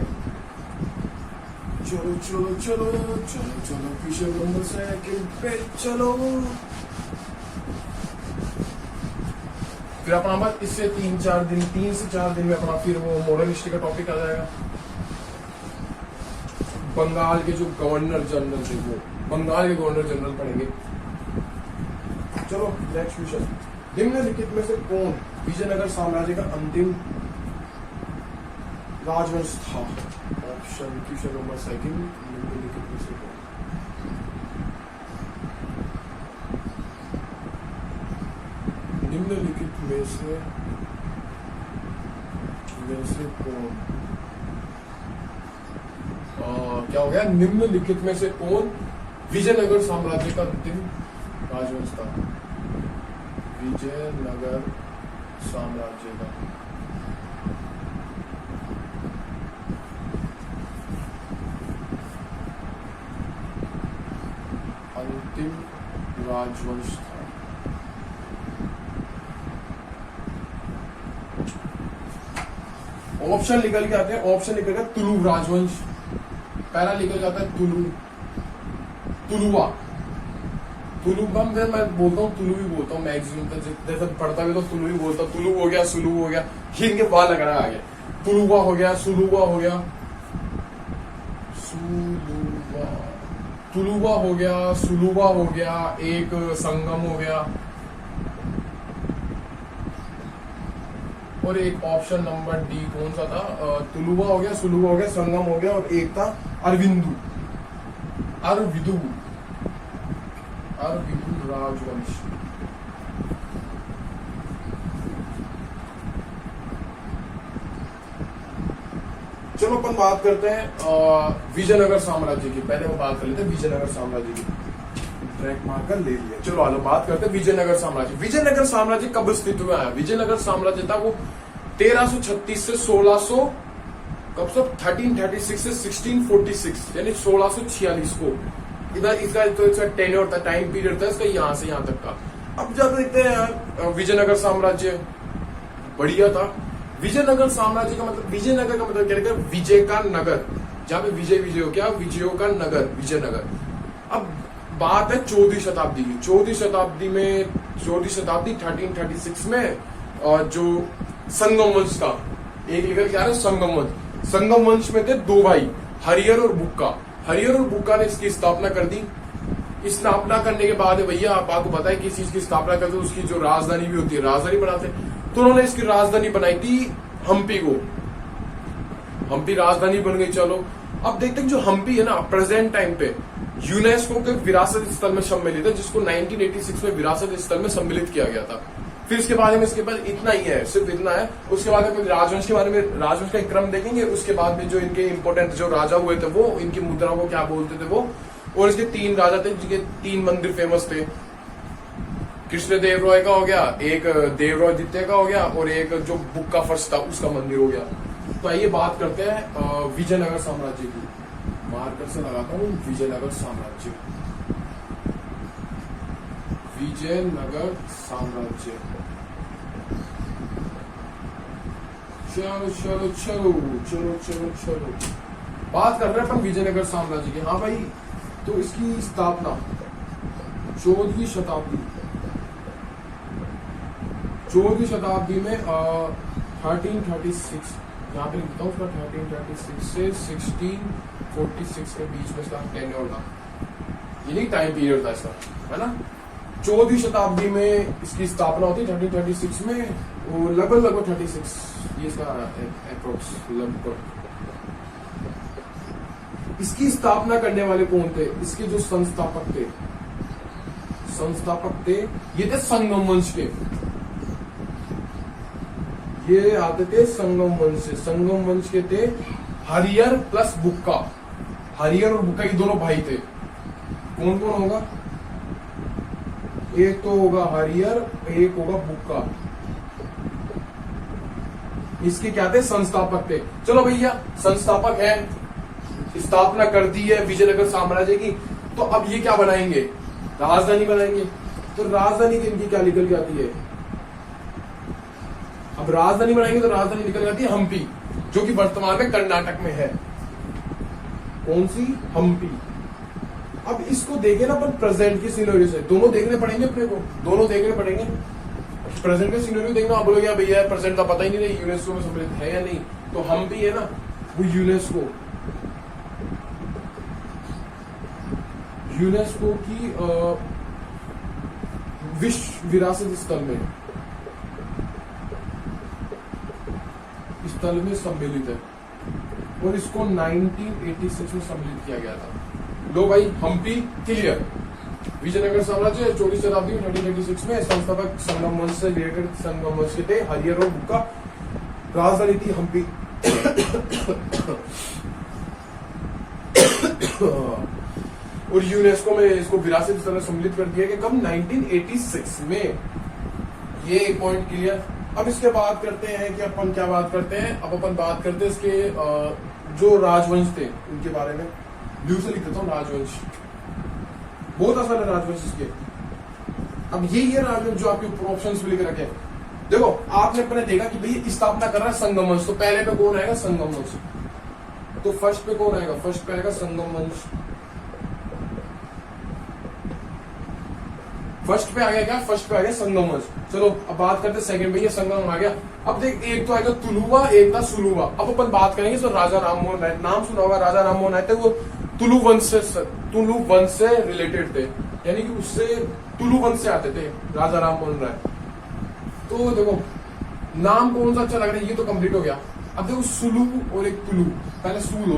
चलो चलो चलो चलो चलो क्वेश्चन नंबर सेकंड पे चलो। फिर अपना बात इससे 3 से 4 दिन में अपना फिर वो मॉडर्न हिस्ट्री का टॉपिक आ जाएगा। बंगाल के जो गवर्नर जनरल थे, वो बंगाल के गवर्नर जनरल पढ़ेंगे। चलो नेक्स्ट क्वेश्चन, निम्नलिखित में से कौन विजयनगर साम्राज्य का अंतिम राजवंश था। ऑप्शन क्वेश्चन नंबर सेकंड, निम्नलिखित में से कौन, निम्नलिखित में से कौन, क्या हो गया, निम्नलिखित में से कौन विजयनगर साम्राज्य का अंतिम राजवंश था। विजयनगर साम्राज्य का अंतिम राजवंश था। ऑप्शन निकल के आते हैं, ऑप्शन निकल गया तुलु राजवंश, पहला निकल जाता है तुलुवा। मैं बोलता हूँ तुलु ही बोलता हूँ मैक्सिमम, जैसे पढ़ता भी तो तुलु ही बोलता हूँ। तुलु हो गया, सुलु हो गया, ये इनके बाल लग रहा है आगे। तुलुवा हो गया, सुलुवा हो गया, तुलुवा हो गया, सुलुवा हो गया, एक संगम हो गया, और एक ऑप्शन नंबर डी कौन सा था, तुलुवा हो गया, सुलुवा हो गया, संगम हो गया, और एक था अरविंदु राजवंश। चलो अपन बात करते हैं विजयनगर साम्राज्य की। पहले हम बात कर लेते हैं विजयनगर साम्राज्य की, ट्रैक मार्कर ले लिया। चलो आलो बात करते हैं विजयनगर साम्राज्य। विजयनगर साम्राज्य कब अस्तित्व में आया। विजयनगर साम्राज्य था वो 1336 से 1600 कब से 1336 से 1646 यानी 1646 को इधर इसका तो इसका टेन्योर था, टाइम पीरियड था इसका यहाँ से यहाँ तक का। अब जब देखते हैं यार विजयनगर साम्राज्य बढ़िया था। विजयनगर साम्राज्य का मतलब, विजयनगर का मतलब क्या रहता है, विजय का नगर, जहाँ पे विजय हो क्या, विजयों का नगर, विजयनगर। अब बात है 14वीं शताब्दी की। 14वीं शताब्दी 1336 में जो संगम वंश का एक लेकर क्या है, संगम वंश में थे 2 भाई, हरिहर और बुक्का ने इसकी स्थापना कर दी। स्थापना करने के बाद भैया आपको पता है किस चीज की स्थापना करते, उसकी जो राजधानी भी होती है, राजधानी बनाते, तो उन्होंने इसकी राजधानी बनाई थी हम्पी को। हम्पी राजधानी बन गई। चलो अब देखते हैं जो हम्पी है ना प्रेजेंट टाइम पे यूनेस्को के विरासत स्थल में सम्मिलित है, जिसको 1986 में विरासत स्थल में सम्मिलित किया गया था। फिर इसके बाद में, इसके बाद इतना ही है, सिर्फ इतना है। उसके बाद में राजवंश के बारे में, राजवंश का क्रम देखेंगे। उसके बाद में जो इनके इंपोर्टेंट जो राजा हुए थे वो, इनकी मुद्रा को क्या बोलते थे वो, और इसके 3 राजा थे जिनके 3 मंदिर फेमस थे। कृष्ण देव रॉय का हो गया, एक देवराय द्वितीय का हो गया, और एक जो बुक्का फर्स्ट था उसका मंदिर हो गया। तो आइए बात करते हैं विजयनगर साम्राज्य की। मार्कर से लगाता हूँ विजयनगर साम्राज्य। विजयनगर साम्राज्य, चलो चलो चलो चलो चलो चलो बात कर रहे हैं अपन विजयनगर साम्राज्य की। हाँ भाई, तो इसकी स्थापना 14वीं शताब्दी में 1336, यहाँ पे लिखता हूँ उसका 1336 से 46 के बीच में इसका टेन्योर था, यानी टाइम पीरियड था इसका, है ना। 14वीं शताब्दी में इसकी स्थापना होती है 1326 में, वो लगभग 36 ये इसका अप्रोक्स लगभग। इसकी स्थापना करने वाले कौन थे, इसके जो संस्थापक थे ये थे संगम वंश के, ये आते थे संगम वंश से। संगम वंश के थे हरियर प्लस बुक्का, हरियर और बुक्का ये दोनों भाई थे। कौन कौन होगा, एक तो होगा हरियर, एक होगा बुक्का, इसके क्या थे, संस्थापक थे। चलो भैया संस्थापक है, स्थापना कर दी है विजयनगर साम्राज्य की, तो अब ये क्या बनाएंगे, राजधानी बनाएंगे। तो राजधानी इनकी क्या निकल के आती है, अब राजधानी बनाएंगे तो राजधानी निकल जाती है हम्पी, जो कि वर्तमान में कर्नाटक में है। कौन सी, हम्पी। अब इसको देखे ना अपन प्रेजेंट के सिनेरियो से, दोनों देखने पड़ेंगे अपने को, दोनों देखने पड़ेंगे। प्रेजेंट का सिनेरियो देखना, आप बोलोगे भैया प्रेजेंट का पता ही नहीं, यूनेस्को में सम्मिलित है या नहीं। तो हम्पी है ना, वो यूनेस्को की विश्व विरासत स्थल में सम्मिलित है, और इसको 1986 में सम्मिलित किया गया था। लो भाई, हम्पी क्लियर। विजयनगर साम्राज्य 14वीं शताब्दी में 1986 में संस्थापक संगम वंश से रिलेटेड संगम वंश के थे हरियर और बुक्का, राजधानी थी हम्पी। और यूनेस्को में इसको विरासत स्थल में सम्मिलित कर दिया गया कब, 1986 में। ये एक पॉइंट क्लियर। अब इसके बात करते हैं कि अपन क्या बात करते हैं, अब अपन बात करते हैं इसके जो राजवंश थे उनके बारे में। ड्यू से लिख देता हूँ राजवंश, बहुत आसान है राजवंश इसके। अब ये राजवंश जो आपके ऊपर ऑप्शंस में लिख रखे हैं, देखो आपने अपने देखा कि भाई स्थापना कर रहा है संगम वंश, तो पहले पे कौन आएगा, संगम वंश। तो फर्स्ट पे कौन आएगा, फर्स्ट पे आएगा संगम वंश। फर्स्ट पे आ गया क्या, फर्स्ट पे आ गया संगम वंश। चलो अब बात करते हैं सेकंड पे, ये संगम आ गया। अब देख, एक तो आएगा तुलुवा, एक था सुलुवा। अब अपन बात करेंगे तो राजा राममोहन राय, नाम सुना होगा, राजा राममोहन राय थे, वो तुलु वंश से रिलेटेड थे, यानी कि उससे तुलु वंश से आते थे राजा राममोहन राय। तो देखो नाम कौन सा अच्छा लग रहा है, ये तो कंप्लीट हो गया। अब देखो सुलु और एक तुलु, पहले सुलो,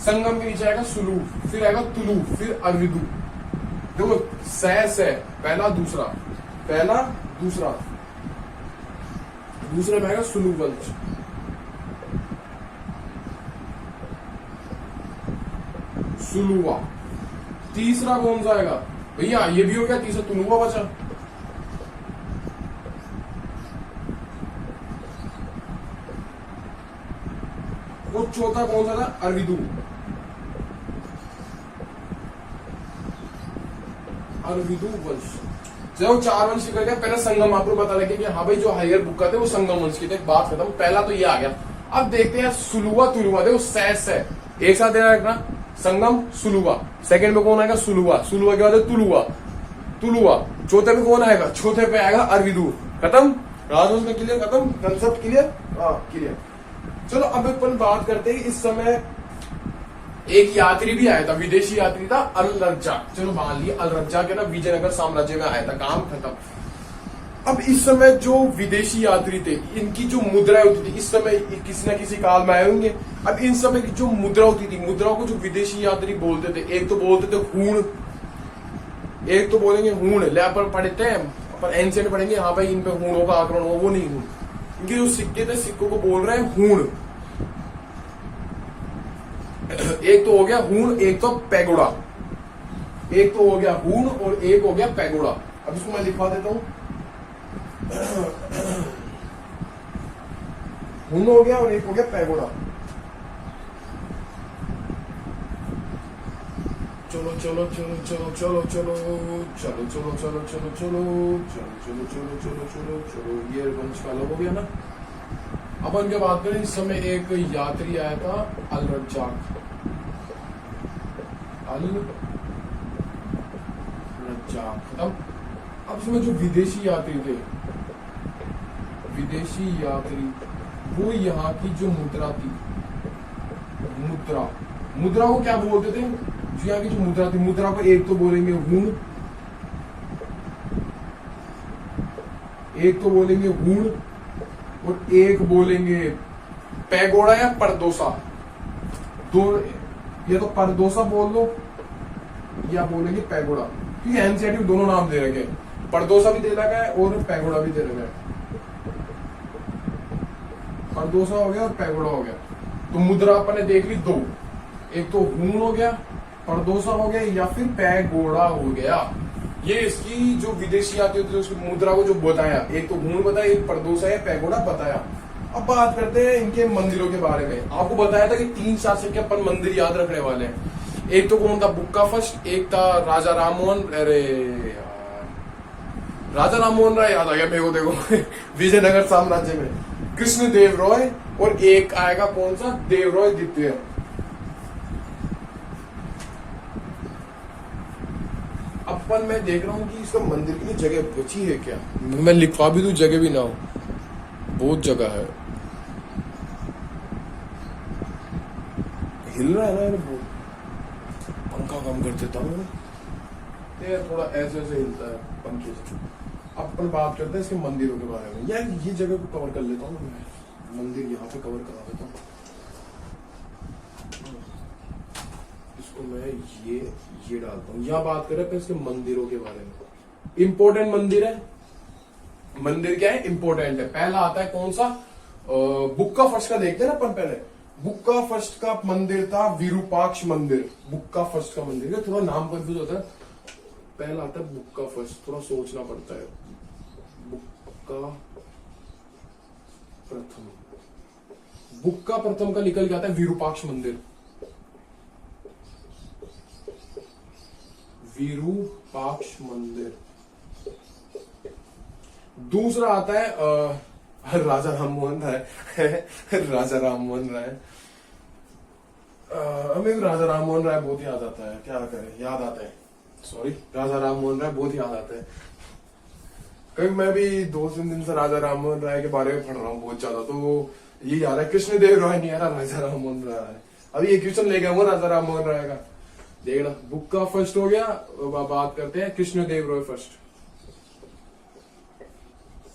संगम के नीचे आएगा सुलु, फिर आएगा तुलु, फिर अरविदु। देखो से पहला दूसरा, पहला दूसरा, दूसरे में आएगा सुलु वंश। सुलुवा। तीसरा कौन सा आएगा भैया, ये भी हो गया, तीसरा तुलुवा बचा। वो चौथा कौन सा था, अरविदु। अरविदु वंश। जब 4 वंश निकल गया, पहले संगम आपको पता लगे कि हाँ भाई जो हरियर बुक्का थे वो संगम वंश के थे, बात खत्म। पहला तो ये आ गया। अब देखते हैं सुलुवा तुलुवा, देखो से एक साथ देना रखना, संगम सुलुवा। सेकंड में कौन आएगा, सुलुवा। सुलुवा के बाद तुलुवा, तुलुवा। चौथे पे कौन आएगा, चौथे पे आएगा अरविदु। खत्म, राजवंश में क्लियर, खत्म, कंसेप्ट क्लियर, क्लियर। चलो अब अपन बात करते हैं, इस समय एक यात्री भी आया था, विदेशी यात्री था, अल रज्जाक। चलो मान लिया अल रज्जाक है ना, विजयनगर साम्राज्य में आया था, काम खत्म। अब इस समय जो विदेशी यात्री थे, इनकी जो मुद्राएं होती थी, इस समय किसी न किसी काल में आए होंगे। अब इन समय की जो मुद्रा होती थी, मुद्राओं को जो विदेशी यात्री बोलते थे, एक तो बोलते थे हूण, एक तो बोलेंगे हूण। ले अपन पढ़ते हैं, अपन एंशिएंट पढ़ेंगे, हाँ भाई इन पे हूणों का आक्रमण हुआ, वो नहीं हूण। इनके जो सिक्के थे, सिक्कों को बोल रहे हैं हूण। एक तो हो गया हूण, एक तो पैगोडा। एक तो हो गया हूण और एक हो गया पैगोडा। अब इसको मैं लिखवा देता हूं, हूण हो गया और एक हो गया पैगोडा। चलो चलो चलो चलो चलो चलो चलो चलो चलो चलो चलो चलो चलो चलो चलो चलो, ये वंश का अलग हो गया ना। अपन क्या बात करें, इस समय एक यात्री आया था, अल रज्जाक। अल रज्जाक खत्म। अब इसमें जो विदेशी यात्री थे, विदेशी यात्री, वो यहाँ की जो मुद्रा थी, मुद्रा मुद्रा को क्या बोलते थे? जो यहाँ की जो मुद्रा थी, मुद्रा को एक तो बोलेंगे हूण, एक तो बोलेंगे हूण और एक बोलेंगे पैगोडा या परदोसा। दो, या तो परदोसा बोल लो या बोलेंगे पैगोडा, क्योंकि एनसीईआरटी में दोनों नाम दे रखे हैं, परदोसा भी दे रखा है और पैगोडा भी दे रखा है। परदोसा हो गया और पैगोडा हो गया। तो मुद्रा अपन ने देख ली दो, एक तो हूण हो गया, परदोसा हो गया या फिर पैगोडा हो गया। ये इसकी जो विदेशी आती होती है उसकी मुद्रा को जो बताया, एक तो हूण बताया, एक परदोसा है, पैगोडा बताया। अब बात करते हैं इनके मंदिरों के बारे में। आपको बताया था कि 3 शासक के अपन मंदिर याद रखने वाले हैं। एक तो कौन था? बुक्का फर्स्ट, एक था राजा राममोहन, अरे यार राजा राममोहन राय याद आ गया मेरे को, देखो विजयनगर साम्राज्य में कृष्ण देव रॉय, और एक आएगा कौन सा? देवराय द्वितीय। अपन मैं देख रहा हूँ कि इसका मंदिर की जगह बची है क्या? मैं लिखवा भी दूं जगह भी ना हो, बहुत जगह है। हिल रहा है ना यार, पंखा कम कर देता हूँ यार, थोड़ा ऐसे ऐसे हिलता है पंखे से। अब अपन बात करते हैं इसके मंदिरों के बारे में। यार ये जगह को कवर कर लेता हूँ मैं, मंदिर यहाँ पे कवर करा देता हूँ इसको मैं, ये डालता हूँ। यहाँ बात करें अपन इसके मंदिरों के बारे में। इंपॉर्टेंट मंदिर है, मंदिर क्या है? इंपॉर्टेंट है। पहला आता है कौन सा? बुक्का फर्स्ट का देखते हैं ना अपन पहले। बुक्का फर्स्ट का मंदिर था विरूपाक्ष मंदिर। बुक्का फर्स्ट का मंदिर, थोड़ा नाम कंफ्यूज होता है। पहला आता है बुक्का फर्स्ट, थोड़ा सोचना पड़ता है। बुक्का प्रथम, बुक्का प्रथम का निकल के आता है विरूपाक्ष मंदिर। विरूपाक्ष मंदिर। दूसरा आता है राजा राममोहन राय राजा राममोहन राय। हमें राजा राममोहन राय बहुत याद आता है, क्या करें, याद आता है, सॉरी, राजा राममोहन राय बहुत याद आता है। कभी मैं भी 2-3 दिन से राजा राममोहन राय के बारे में पढ़ रहा हूँ बहुत ज्यादा, तो ये याद है। कृष्ण देव राय नहीं आ रहा, राजा राममोहन राय। अभी एक क्वेश्चन ले गया हूँ राजा राममोहन राय का, देखना। बुक्का फर्स्ट हो गया, बात करते हैं कृष्ण देव राय फर्स्ट।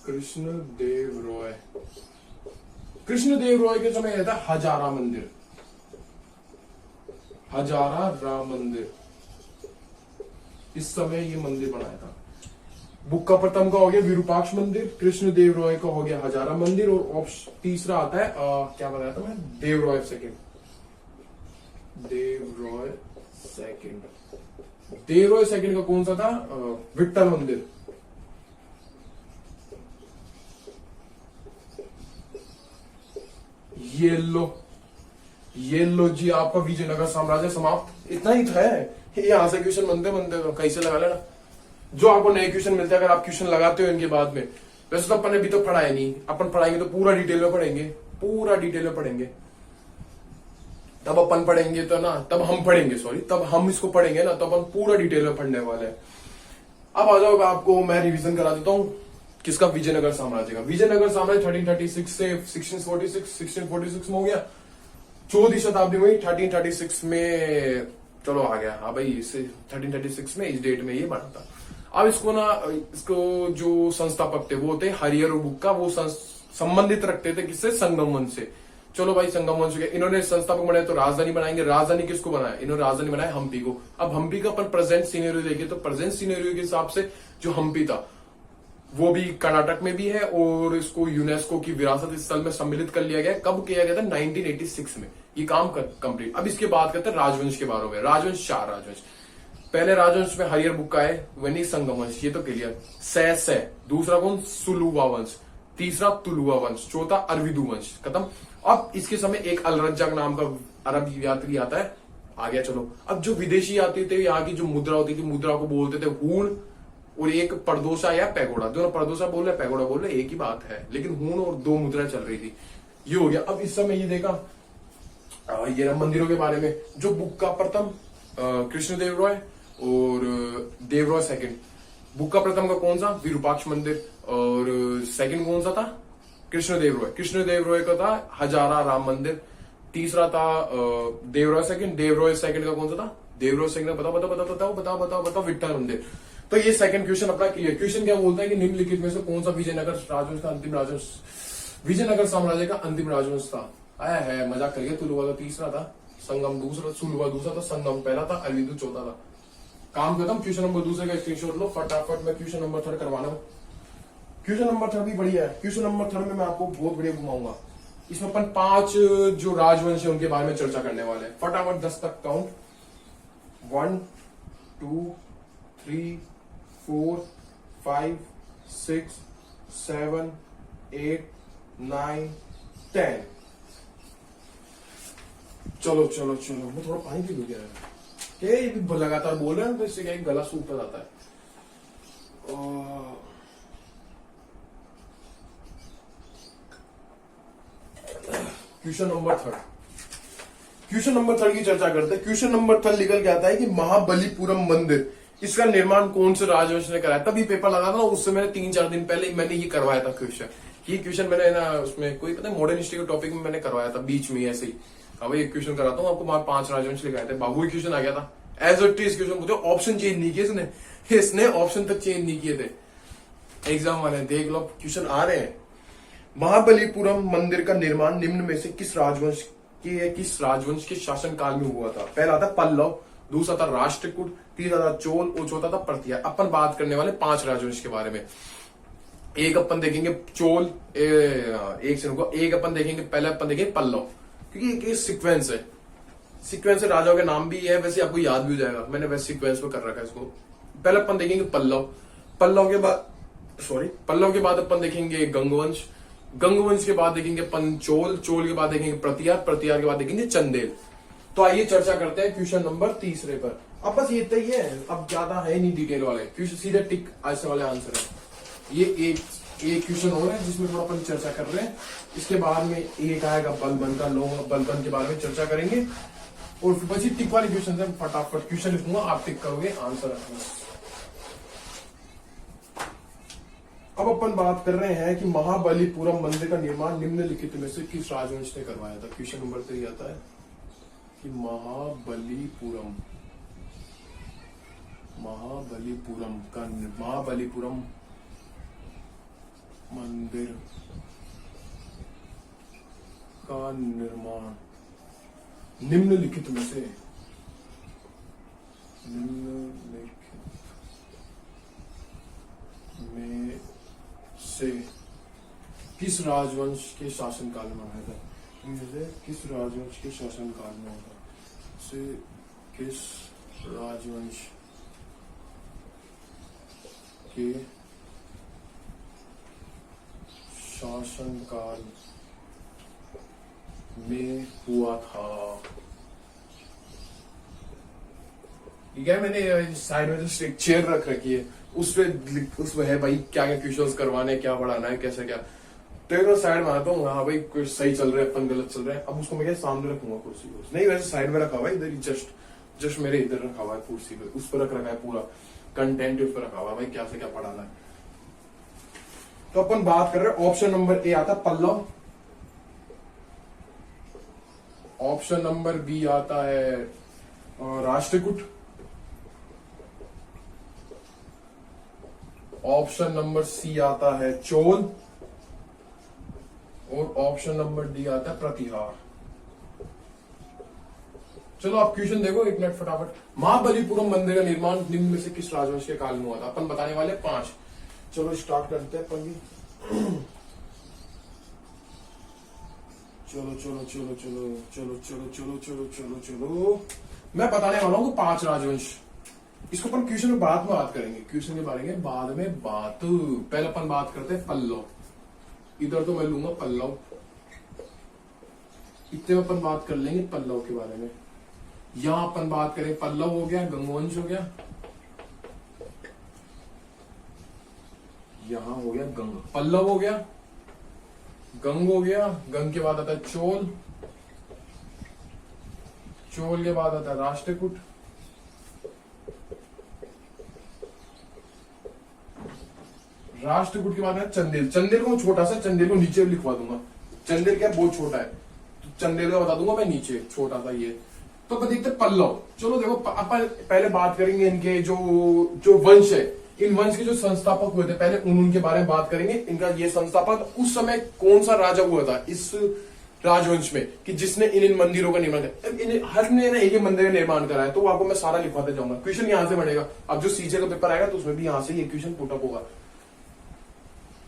कृष्ण देव रॉय, कृष्ण देव रॉय के समय था हजारा मंदिर, हजारा राम मंदिर। इस समय ये मंदिर बनाया था। बुक्का प्रथम का हो गया विरूपाक्ष मंदिर, कृष्ण देव रॉय का हो गया हजारा मंदिर, और तीसरा आता है क्या बताया था मैं? देव रॉय सेकंड। देव रॉय सेकंड, देव रॉय सेकंड का कौन सा था? विठ्ठल मंदिर। ये लो जी, आपका विजयनगर साम्राज्य समाप्त। इतना ही था। यहां से क्वेश्चन बनते तो कहीं से लगा लेना, जो आपको नए क्वेश्चन मिलते हैं, अगर आप क्वेश्चन लगाते हो इनके बाद में। वैसे तो अपन ने अभी तो पढ़ाया नहीं, अपन पढ़ाएंगे तो पूरा डिटेल में पढ़ेंगे, पूरा डिटेल में पढ़ेंगे। तब अपन पढ़ेंगे तो ना, तब हम पढ़ेंगे, सॉरी, तब हम इसको पढ़ेंगे ना, तब अपन पूरा डिटेल में पढ़ने वाले हैं। अब आ जाओ, आपको मैं रिवीजन करा देता हूँ किसका? विजयनगर साम्राज्य का। विजयनगर साम्राज्य 1336 से 1646 में हो गया। 14वीं शताब्दी में 1336 में, चलो आ गया। हाँ भाई, इससे 1336 में इस डेट में ये बना था। अब इसको ना, इसको जो संस्थापक थे वो थे हरिहर और बुक्का। वो संबंधित रखते थे किससे? संगम वंश से। चलो भाई, संगम वंश के इन्होंने संस्थापक बनाए, तो राजधानी बनाएंगे। राजधानी किसको बनाया? इन्होंने राजधानी बनाया हम्पी को। अब हम्पी का अपन प्रेजेंट सीनेरियो देखें तो प्रेजेंट सीनेरियो के हिसाब से जो हम्पी था वो भी कर्नाटक में भी है, और इसको यूनेस्को की विरासत स्थल में सम्मिलित कर लिया गया। कब किया गया था? 1986 में ये काम कंप्लीट। अब इसके बात करते हैं राजवंश के बारे में। राजवंश, 4 राजवंश। पहले राजवंश में हरिहर बुक्का है, वनी संगम वंश, ये तो क्लियर। सै दूसरा कौन? सुलुवा वंश। तीसरा तुलुवा वंश। चौथा अरविदु वंश। खत्म। अब इसके समय एक अलरज्जाक नाम का अरब यात्री आता है। आ गया, चलो। अब जो विदेशी आते थे, यहाँ की जो मुद्रा होती थी, मुद्रा को बोलते थे हूण, और एक परदोसा या पैगोडा। दोनों परदोसा बोल रहे, पैगोडा बोल रहे, एक ही बात है, लेकिन हूण और 2 मुद्रा चल रही थी। ये हो गया। अब इस समय ये देखा, ये मंदिरों के बारे में। जो बुक्का प्रथम, कृष्ण देव रॉय और देव रॉय सेकंड। बुक्का प्रथम का कौन सा? विरूपाक्ष मंदिर। और सेकंड कौन सा था? कृष्ण देव रॉय। कृष्ण देव रॉय का था हजारा राम मंदिर। तीसरा था देवराय सेकंड। देवराय सेकंड का कौन सा था? देवराय सेकंड बताओ बताओ बताओ बताओ बताओ बताओ बताओ विट्टारंदे। तो ये सेकंड क्वेश्चन अपना क्लियर। क्वेश्चन क्या बोलता है कि निम्नलिखित में से कौन सा विजयनगर राजवंश का अंतिम राजवंश, विजयनगर साम्राज्य का अंतिम राजवंश था? आया है, मजाक करिए। तुलुवा का तीसरा था, संगम दूसरा, सुलुवा दूसरा था, संगम पहला था, अरविंदु चौथा था। काम खत्म। क्वेश्चन नंबर दूसरे का स्क्रीनशॉट लो फटाफट। मैं क्वेश्चन नंबर 3 करवाना हूं। क्वेश्चन नंबर 3 भी बढ़िया है। क्वेश्चन नंबर 3 में मैं आपको बहुत बढ़िया घुमाऊंगा। इसमें अपन 5 जो राजवंश है उनके बारे में चर्चा करने वाले हैं। फटाफट 10 तक काउंट। 1 2 3 4 5 6 7 8 9 10। चलो चलो चलो, मैं थोड़ा पानी पी लूं क्या? ये भी लगातार बोल रहे हैं तो इससे क्या गला सूख जाता है। Question number 3। क्वेश्चन नंबर 3 की चर्चा करते हैं। क्वेश्चन नंबर 3 निकल के आता है कि महाबलीपुरम मंदिर, इसका निर्माण कौन से राजवंश ने कराया? तभी पेपर लगा था ना, उससे मैंने 3-4 दिन पहले मैंने ये करवाया था क्वेश्चन। ये क्वेश्चन मैंने ना उसमें कोई पता है मॉडर्न हिस्ट्री के टॉपिक में मैंने करवाया था बीच में ऐसे ही। अब एक क्वेश्चन कराता हूँ आपको, वहां 5 राजवंश लिखाए थे, बाबू ही क्वेश्चन आ गया था। एज इट इज क्वेश्चन पूछो, ऑप्शन चेंज नहीं किए इसने ऑप्शन तक चेंज नहीं किए थे। एग्जाम वाले देख लो, क्वेश्चन आ रहे हैं। महाबलीपुरम मंदिर का निर्माण निम्न में से किस राजवंश के शासन काल में हुआ था? पहला था पल्लव, दूसरा था राष्ट्रकूट, तीसरा था चोल और चौथा था परतिया। अपन बात करने वाले 5 राजवंश के बारे में। एक अपन देखेंगे चोल, एक अपन देखेंगे, पहले अपन देखेंगे पल्लव, क्योंकि एक सीक्वेंस है। सीक्वेंस है, राजाओं के नाम भी है, वैसे आपको याद भी हो जाएगा। मैंने वैसे सीक्वेंस में कर रखा है इसको। पहले अपन देखेंगे पल्लव, पल्लव के बाद अपन देखेंगे गंगवंश, गंगवंश के बाद देखेंगे अपन चोल, चोल के बाद देखेंगे प्रतिहार, प्रतिहार के बाद देखेंगे चंदेल। तो आइए चर्चा करते हैं क्वेश्चन नंबर 3 पर। अब बस ये ही है, अब ज्यादा है नहीं डिटेल वाले क्वेश्चन, सीधे टिक ऐसे वाले आंसर है। ये एक क्वेश्चन और है जिसमें थोड़ा अपन चर्चा कर रहे हैं। इसके बाद में एक आएगा बलबन का, लोह बलबन के बारे में चर्चा करेंगे। और बची टिक वाले क्वेश्चन है, फटाफट क्वेश्चन लिखूंगा, आप टिक करोगे, आंसर रखना। अब अपन बात कर रहे हैं कि महाबलीपुरम मंदिर का निर्माण निम्नलिखित में से किस राजवंश ने करवाया था? क्वेश्चन नंबर 3 आता है कि महाबलीपुरम मंदिर का निर्माण निम्नलिखित में से किस राजवंश के शासन काल में हुआ था? किस राजवंश के शासन काल में होगा? से किस राजवंश के शासन काल में हुआ था? ठीक है, मैंने साइड में जो चेयर रख रखी है उसमें है भाई क्या क्या क्वेश्चंस करवाने, क्या पढ़ाना है, कैसे क्या। तो एक साइड में आता हूँ, हाँ भाई कुछ सही चल रहा है, अपन गलत चल रहा है। अब उसको मैं क्या सामने रखूंगा कुर्सी को, नहीं वैसे साइड में रखा हुआ है, इधर जस्ट मेरे इधर रखा हुआ है कुर्सी पे, उस पर रख रखा है पूरा कंटेंट उस पर रखा हुआ है भाई, क्या से क्या पढ़ाना है। तो अपन बात कर रहे हैं, ऑप्शन नंबर ए आता पल्लव, ऑप्शन नंबर बी आता है राष्ट्रकूट, ऑप्शन नंबर सी आता है चोल और ऑप्शन नंबर डी आता है प्रतिहार। चलो आप क्वेश्चन देखो एक मिनट फटाफट। महाबलीपुरम मंदिर का निर्माण निम्न में से किस राजवंश के काल में हुआ था? अपन बताने वाले 5। चलो स्टार्ट करते हैं अपन भी। चलो मैं बताने वाला हूँ 5 राजवंश। इसको अपन क्वेश्चन में बाद में बात करेंगे, क्वेश्चन के बारे में बाद में बात। पहले अपन बात करते हैं पल्लव, इधर तो मैं लूंगा पल्लव, इतने में अपन बात कर लेंगे पल्लव के बारे में। यहां अपन बात करें, पल्लव हो गया, गंगवंश हो गया, यहां हो गया गंग, पल्लव हो गया, गंग हो गया, गंग के बाद आता है चोल, चोल के बाद आता है राष्ट्रकूट, राष्ट्रकूट के बाद है चंदेल। चंदेल को छोटा सा, चंदेल को नीचे लिखवा दूंगा, चंदेल क्या बहुत छोटा है, तो चंदेल का बता दूंगा मैं नीचे, छोटा सा ये। तो अपन देखते हैं पल्लव। चलो देखो, अपन पहले बात करेंगे इनके जो वंश है, इन वंश के जो संस्थापक हुए थे, पहले उनके बारे में बात करेंगे। इनका ये संस्थापक उस समय कौन सा राजा हुआ था इस राजवंश में कि जिसने इन मंदिरों का निर्माण किया। हर ने एक मंदिर का निर्माण करा है, तो आपको मैं सारा लिखवाते जाऊंगा। क्वेश्चन यहां से बनेगा। अब जो सीजे का पेपर आएगा तो उसमें भी यहां से ये क्वेश्चन पुटअप होगा।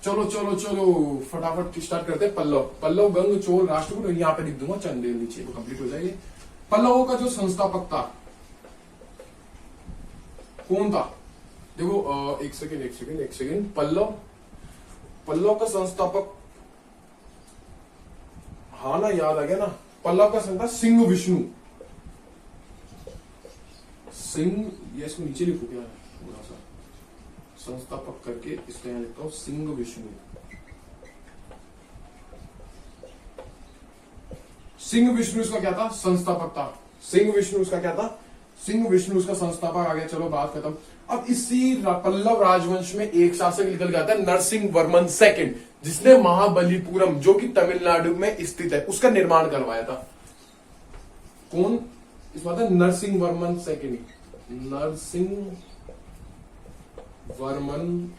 चलो चलो चलो फटाफट स्टार्ट करते हैं। पल्लव गंग चोल राष्ट्रकूट, यहाँ पे लिख दूंगा चंदेल नीचे, तो कंप्लीट हो जाएगी। पल्लवों का जो संस्थापक था कौन था? देखो एक सेकेंड। पल्लव का संस्थापक, हाँ ना, याद आ गया ना। पल्लव का संस्थापक सिंह विष्णु सिंह, ये इसको नीचे लिखो क्या थोड़ा सा, संस्थापक करके इसको यहां लिखता हूं सिंह विष्णु। सिंह विष्णु इसका क्या था? संस्थापक था। सिंह विष्णु उसका क्या था? सिंह विष्णु उसका संस्थापक आ गया। चलो बात खत्म। अब इसी पल्लव राजवंश में एक शासक निकल गया था, नरसिंह वर्मन सेकंड, जिसने महाबलीपुरम जो कि तमिलनाडु में स्थित है उसका निर्माण करवाया था। कौन? इस बात है नरसिंह वर्मन सेकंड, नरसिंह वर्मन